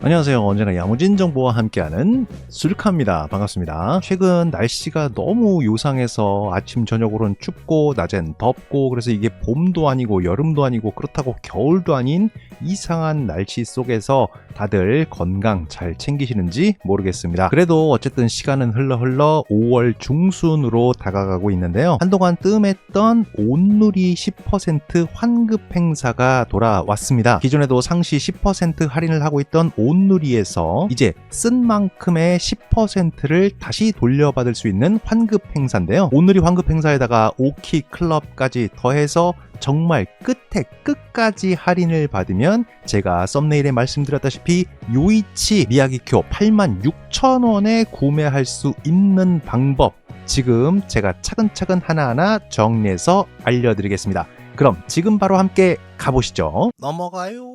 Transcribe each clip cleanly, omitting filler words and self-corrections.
안녕하세요. 언제나 야무진 정보와 함께하는 술카입니다. 반갑습니다. 최근 날씨가 너무 요상해서 아침 저녁으로는 춥고 낮엔 덥고, 그래서 이게 봄도 아니고 여름도 아니고 그렇다고 겨울도 아닌 이상한 날씨 속에서 다들 건강 잘 챙기시는지 모르겠습니다. 그래도 어쨌든 시간은 흘러 5월 중순으로 다가가고 있는데요. 한동안 뜸했던 온누리 10% 환급 행사가 돌아왔습니다. 기존에도 상시 10% 할인을 하고 있던 온누리에서 이제 쓴 만큼의 10%를 다시 돌려받을 수 있는 환급 행사인데요. 온누리 환급 행사에다가 오키 클럽까지 더해서 정말 끝에 끝까지 할인을 받으면 제가 썸네일에 말씀드렸다시피 요이치 미야기쿄 86,000원에 구매할 수 있는 방법, 지금 제가 차근차근 하나하나 정리해서 알려드리겠습니다. 그럼 지금 바로 함께 가보시죠. 넘어가요.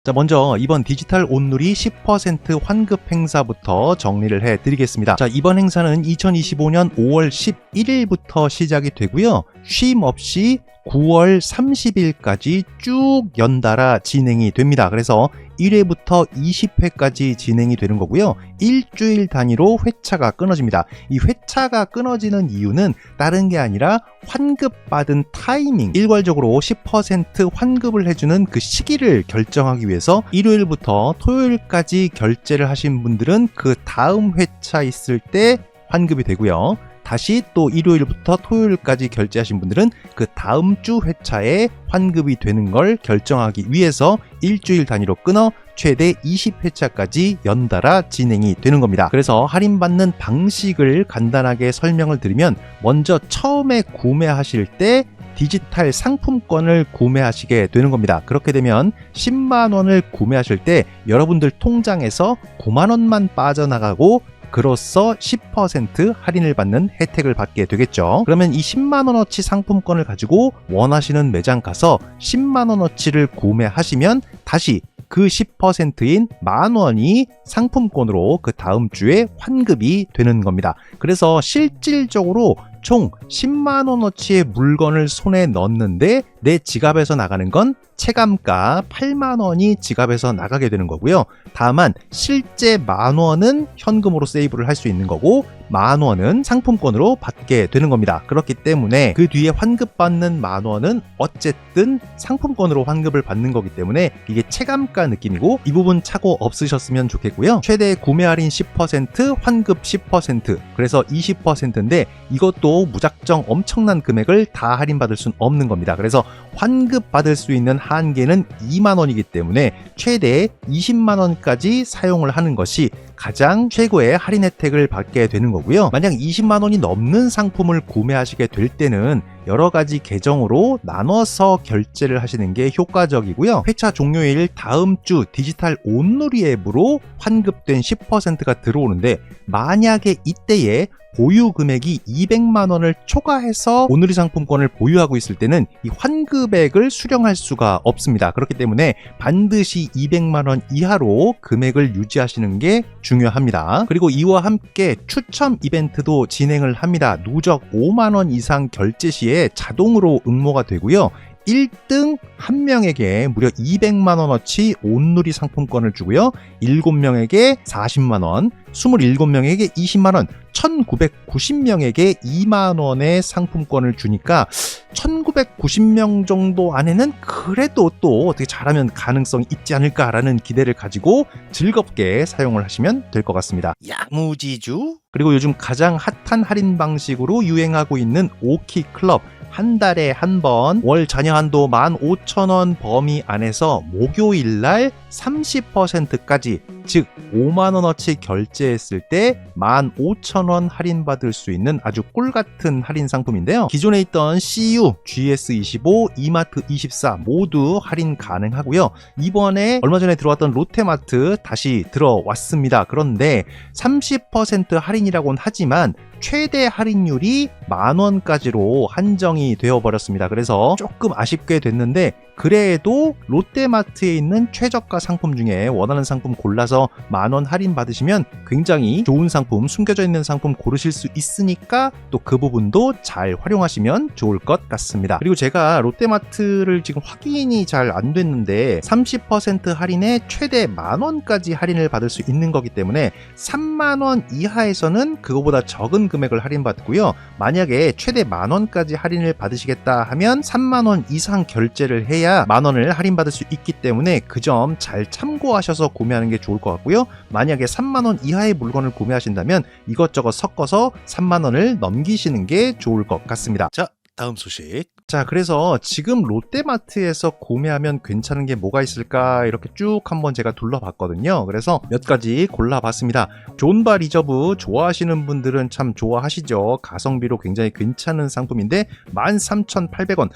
자, 먼저 이번 디지털 온누리 10% 환급 행사부터 정리를 해드리겠습니다. 자, 이번 행사는 2025년 5월 11일부터 시작이 되고요. 쉼 없이 9월 30일까지 쭉 연달아 진행이 됩니다. 그래서 1회부터 20회까지 진행이 되는 거고요. 일주일 단위로 회차가 끊어집니다. 이 회차가 끊어지는 이유는 다른 게 아니라 환급받은 타이밍, 일괄적으로 10% 환급을 해주는 그 시기를 결정하기 위해서 일요일부터 토요일까지 결제를 하신 분들은 그 다음 회차 있을 때 환급이 되고요. 다시 또 일요일부터 토요일까지 결제하신 분들은 그 다음 주 회차에 환급이 되는 걸 결정하기 위해서 일주일 단위로 끊어 최대 20회차까지 연달아 진행이 되는 겁니다. 그래서 할인받는 방식을 간단하게 설명을 드리면, 먼저 처음에 구매하실 때 디지털 상품권을 구매하시게 되는 겁니다. 그렇게 되면 10만원을 구매하실 때 여러분들 통장에서 9만원만 빠져나가고, 그로써 10% 할인을 받는 혜택을 받게 되겠죠. 그러면 이 10만원어치 상품권을 가지고 원하시는 매장 가서 10만원어치를 구매하시면 다시 그 10%인 만원이 상품권으로 그 다음 주에 환급이 되는 겁니다. 그래서 실질적으로 총 10만원어치의 물건을 손에 넣었는데 내 지갑에서 나가는 건 체감가 8만원이 지갑에서 나가게 되는 거고요. 다만 실제 만원은 현금으로 세이브를 할 수 있는 거고, 만원은 상품권으로 받게 되는 겁니다. 그렇기 때문에 그 뒤에 환급받는 만원은 어쨌든 상품권으로 환급을 받는 거기 때문에 이게 체감가 느낌이고, 이 부분 착오 없으셨으면 좋겠고요. 최대 구매 할인 10%, 환급 10%, 그래서 20%인데 이것도 무작정 엄청난 금액을 다 할인받을 수는 없는 겁니다. 그래서 환급 받을 수 있는 한계는 2만원이기 때문에 최대 20만원까지 사용을 하는 것이 가장 최고의 할인 혜택을 받게 되는 거고요. 만약 20만원이 넘는 상품을 구매하시게 될 때는 여러 가지 계정으로 나눠서 결제를 하시는 게 효과적이고요. 회차 종료일 다음 주 디지털 온누리 앱으로 환급된 10%가 들어오는데, 만약에 이때에 보유 금액이 200만원을 초과해서 온누리 상품권을 보유하고 있을 때는 이 환급액을 수령할 수가 없습니다. 그렇기 때문에 반드시 200만원 이하로 금액을 유지하시는 게 중요합니다. 그리고 이와 함께 추첨 이벤트도 진행을 합니다. 누적 5만원 이상 결제 시에 자동으로 응모가 되고요. 1등 1명에게 무려 200만원어치 온누리 상품권을 주고요. 7명에게 40만원, 27명에게 20만원, 1990명에게 2만원의 상품권을 주니까 1990명 정도 안에는 그래도 또 어떻게 잘하면 가능성이 있지 않을까라는 기대를 가지고 즐겁게 사용을 하시면 될 것 같습니다. 야무지주? 그리고 요즘 가장 핫한 할인 방식으로 유행하고 있는 오키 클럽, 한 달에 한 번 월 잔여 한도 15,000원 범위 안에서 목요일날 30%까지, 즉 5만원어치 결제했을 때 15,000원 할인받을 수 있는 아주 꿀같은 할인 상품인데요. 기존에 있던 CU, GS25, 이마트24 모두 할인 가능하고요. 이번에 얼마 전에 들어왔던 롯데마트 다시 들어왔습니다. 그런데 30% 할인이라고는 하지만 최대 할인율이 10,000원까지로 한정이 되어버렸습니다. 그래서 조금 아쉽게 됐는데 그래도 롯데마트에 있는 최저가 상품 중에 원하는 상품 골라서 10,000원 할인 받으시면 굉장히 좋은 상품, 숨겨져 있는 상품 고르실 수 있으니까 또 그 부분도 잘 활용하시면 좋을 것 같습니다. 그리고 제가 롯데마트를 지금 확인이 잘 안 됐는데 30% 할인에 최대 10,000원까지 할인을 받을 수 있는 거기 때문에 30,000원 이하에서는 그거보다 적은 금액을 할인받고요. 만약에 최대 10,000원까지 할인을 받으시겠다 하면 30,000원 이상 결제를 해야 10,000원을 할인받을 수 있기 때문에 그 점 잘 참고하셔서 구매하는 게 좋을 것 같고요. 만약에 30,000원 이하의 물건을 구매하신다면 이것저것 섞어서 30,000원을 넘기시는 게 좋을 것 같습니다. 자, 다음 소식. 자, 그래서 지금 롯데마트에서 구매하면 괜찮은 게 뭐가 있을까 이렇게 쭉 한번 제가 둘러봤거든요. 그래서 몇 가지 골라봤습니다. 존바 리저브 좋아하시는 분들은 참 좋아하시죠. 가성비로 굉장히 괜찮은 상품인데 13,800원.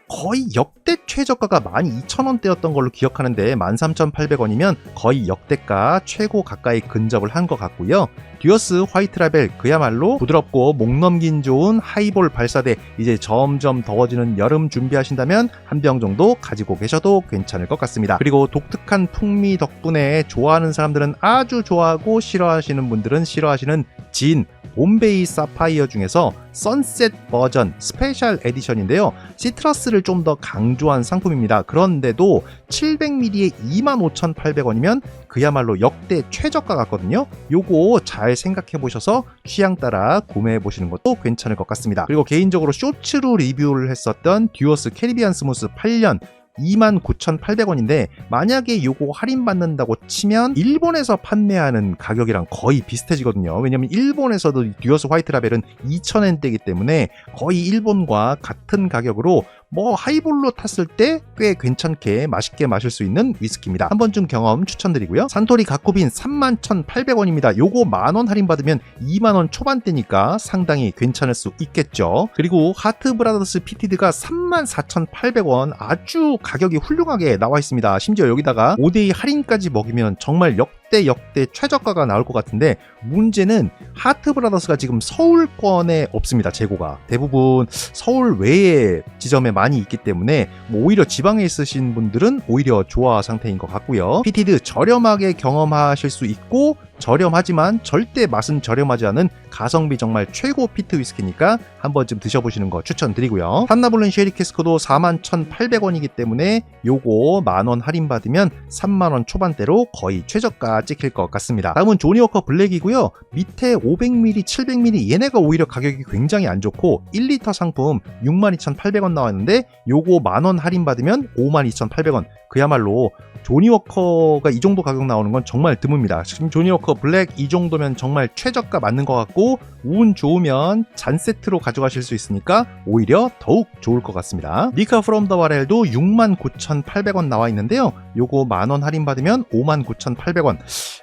거의 역대 최저가가 12,000원대였던 걸로 기억하는데 13,800원이면 거의 역대가 최고 가까이 근접을 한 것 같고요. 듀어스 화이트 라벨 그야말로 부드럽고 목 넘긴 좋은 하이볼 발사대, 이제 점점 더워지는 여름 준비하신다면 한 병 정도 가지고 계셔도 괜찮을 것 같습니다. 그리고 독특한 풍미 덕분에 좋아하는 사람들은 아주 좋아하고 싫어하시는 분들은 싫어하시는 진 봄베이 사파이어 중에서 선셋 버전 스페셜 에디션인데요. 시트러스를 좀 더 강조한 상품입니다. 그런데도 700ml에 25,800원이면 그야말로 역대 최저가 같거든요. 요거 잘 생각해 보셔서 취향 따라 구매해 보시는 것도 괜찮을 것 같습니다. 그리고 개인적으로 쇼츠로 리뷰를 했었던 듀어스 캐리비안 스무스 8년 29,800원인데 만약에 요거 할인받는다고 치면 일본에서 판매하는 가격이랑 거의 비슷해지거든요. 왜냐면 일본에서도 듀어스 화이트 라벨은 2,000엔대이기 때문에 거의 일본과 같은 가격으로 뭐 하이볼로 탔을 때 꽤 괜찮게 맛있게 마실 수 있는 위스키입니다. 한 번쯤 경험 추천드리고요. 산토리 가코빈 31,800원입니다. 요거 10,000원 할인받으면 20,000원 초반대니까 상당히 괜찮을 수 있겠죠. 그리고 하트브라더스 피티드가 34,800원, 아주 가격이 훌륭하게 나와 있습니다. 심지어 여기다가 5대2 할인까지 먹이면 정말 역대 최저가가 나올 것 같은데, 문제는 하트브라더스가 지금 서울권에 없습니다. 재고가 대부분 서울 외의 지점에 많이 있기 때문에 오히려 지방에 있으신 분들은 오히려 좋아 상태인 것 같고요. 피티드 저렴하게 경험하실 수 있고, 저렴하지만 절대 맛은 저렴하지 않은 가성비 정말 최고 피트 위스키니까 한 번쯤 드셔보시는 거 추천드리고요. 탐나블른 쉐리 캐스커도 41,800원이기 때문에 요거 10,000원 할인받으면 30,000원 초반대로 거의 최저가 찍힐 것 같습니다. 다음은 조니워커 블랙이고요. 밑에 500ml, 700ml 얘네가 오히려 가격이 굉장히 안 좋고 1리터 상품 62,800원 나왔는데 요거 10,000원 할인받으면 52,800원. 그야말로 조니워커가 이 정도 가격 나오는 건 정말 드뭅니다. 지금 조니워커 블랙 이 정도면 정말 최저가 맞는 것 같고, 운 좋으면 잔 세트로 가져가실 수 있으니까 오히려 더욱 좋을 것 같습니다. 니카 프롬 더 바렐도 69,800원 나와 있는데요. 요거 10,000원 할인받으면 59,800원.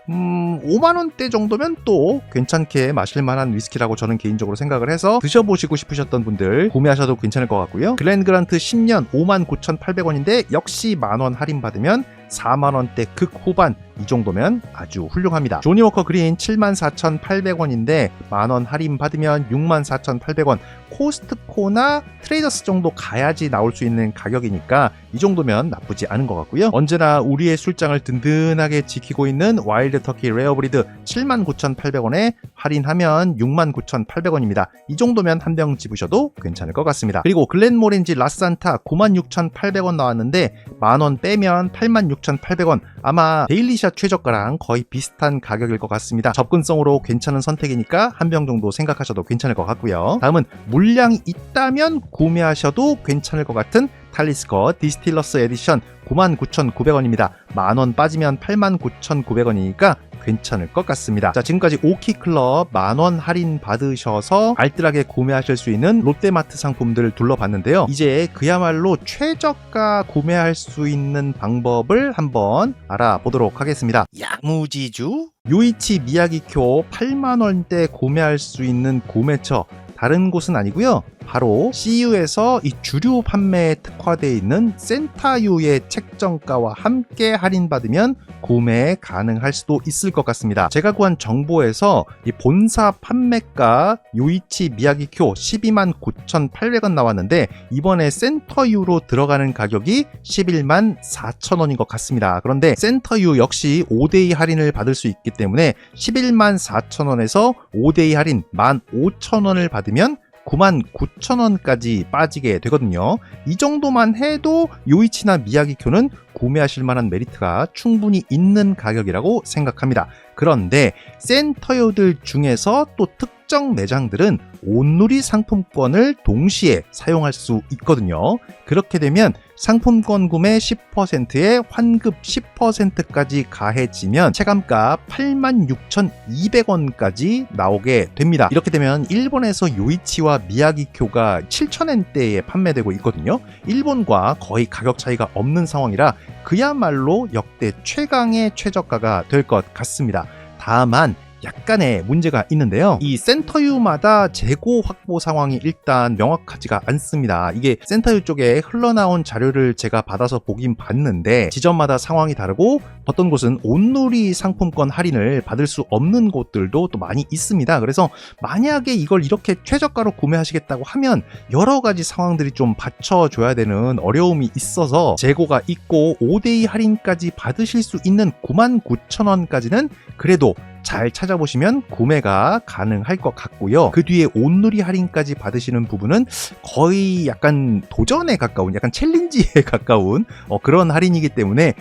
5만원대 정도면 또 괜찮게 마실 만한 위스키라고 저는 개인적으로 생각을 해서 드셔보시고 싶으셨던 분들 구매하셔도 괜찮을 것 같고요. 글렌그란트 10년 59,800원인데 역시 10,000원 할인받으면 40,000원대 극후반, 이 정도면 아주 훌륭합니다. 조니워커 그린 74,800원인데 10,000원 할인 받으면 64,800원. 코스트코나 트레이더스 정도 가야지 나올 수 있는 가격이니까 이 정도면 나쁘지 않은 것 같고요. 언제나 우리의 술장을 든든하게 지키고 있는 와일드 터키 레어브리드 79,800원에 할인하면 69,800원입니다. 이 정도면 한 병 집으셔도 괜찮을 것 같습니다. 그리고 글렌모렌지 라산타 96,800원 나왔는데 10,000원 빼면 86,800원. 아마 데일리샷 최저가랑 거의 비슷한 가격일 것 같습니다. 접근성으로 괜찮은 선택이니까 한 병 정도 생각하셔도 괜찮을 것 같고요. 다음은 물량이 있다면 구매하셔도 괜찮을 것 같은 탈리스커 디스틸러스 에디션 99,900원입니다. 10,000원 빠지면 89,900원이니까 괜찮을 것 같습니다. 자, 지금까지 오키클럽 10,000원 할인 받으셔서 알뜰하게 구매하실 수 있는 롯데마트 상품들 둘러봤는데요. 이제 그야말로 최저가 구매할 수 있는 방법을 한번 알아보도록 하겠습니다. 야무지주 요이치 미야기쿄 8만원대 구매할 수 있는 구매처, 다른 곳은 아니고요. 바로 CU에서 이 주류 판매에 특화되어 있는 센타유의 책정가와 함께 할인받으면 구매 가능할 수도 있을 것 같습니다. 제가 구한 정보에서 이 본사 판매가 요이치 미야기쿄 12만 9,800원 나왔는데 이번에 센터유로 들어가는 가격이 11만 4천원인 것 같습니다. 그런데 센터유 역시 5대2 할인을 받을 수 있기 때문에 11만 4천원에서 5대2 할인 15,000원을 받으면 99,000원까지 빠지게 되거든요. 이 정도만 해도 요이치나 미야기쿄는 구매하실 만한 메리트가 충분히 있는 가격이라고 생각합니다. 그런데 센터유들 중에서 또 특정 매장들은 온누리 상품권을 동시에 사용할 수 있거든요. 그렇게 되면 상품권 구매 10%에 환급 10%까지 가해지면 체감가 86,200원까지 나오게 됩니다. 이렇게 되면 일본에서 요이치와 미야기쿄가 7,000엔대에 판매되고 있거든요. 일본과 거의 가격 차이가 없는 상황이라 그야말로 역대 최강의 최저가가 될 것 같습니다. 다만 약간의 문제가 있는데요. 이 센터유마다 재고 확보 상황이 일단 명확하지가 않습니다. 이게 센터유 쪽에 흘러나온 자료를 제가 받아서 보긴 봤는데 지점마다 상황이 다르고 어떤 곳은 온누리 상품권 할인을 받을 수 없는 곳들도 또 많이 있습니다. 그래서 만약에 이걸 이렇게 최저가로 구매하시겠다고 하면 여러 가지 상황들이 좀 받쳐줘야 되는 어려움이 있어서 재고가 있고 5대2 할인까지 받으실 수 있는 99,000원까지는 그래도 잘 찾아보시면 구매가 가능할 것 같고요. 그 뒤에 온누리 할인까지 받으시는 부분은 거의 약간 도전에 가까운, 약간 챌린지에 가까운 그런 할인이기 때문에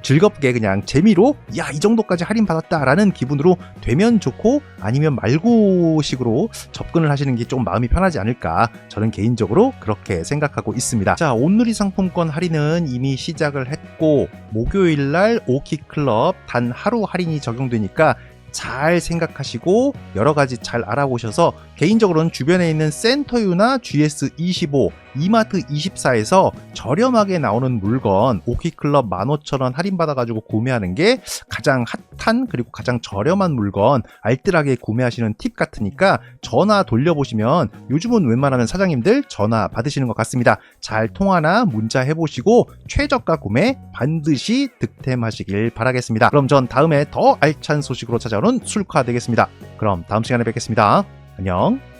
즐겁게 그냥 재미로 야, 이 정도까지 할인 받았다라는 기분으로 되면 좋고 아니면 말고 식으로 접근을 하시는 게 좀 마음이 편하지 않을까, 저는 개인적으로 그렇게 생각하고 있습니다. 자, 온누리 상품권 할인은 이미 시작을 했고 목요일날 오키클럽 단 하루 할인이 적용되니까 잘 생각하시고 여러가지 잘 알아보셔서 개인적으로는 주변에 있는 센터유나 GS25, 이마트24에서 저렴하게 나오는 물건 오키클럽 15,000원 할인받아가지고 구매하는 게 가장 핫한 그리고 가장 저렴한 물건 알뜰하게 구매하시는 팁 같으니까 전화 돌려보시면 요즘은 웬만하면 사장님들 전화 받으시는 것 같습니다. 잘 통화나 문자 해보시고 최저가 구매 반드시 득템하시길 바라겠습니다. 그럼 전 다음에 더 알찬 소식으로 찾아오는 술카 되겠습니다. 그럼 다음 시간에 뵙겠습니다. 안녕.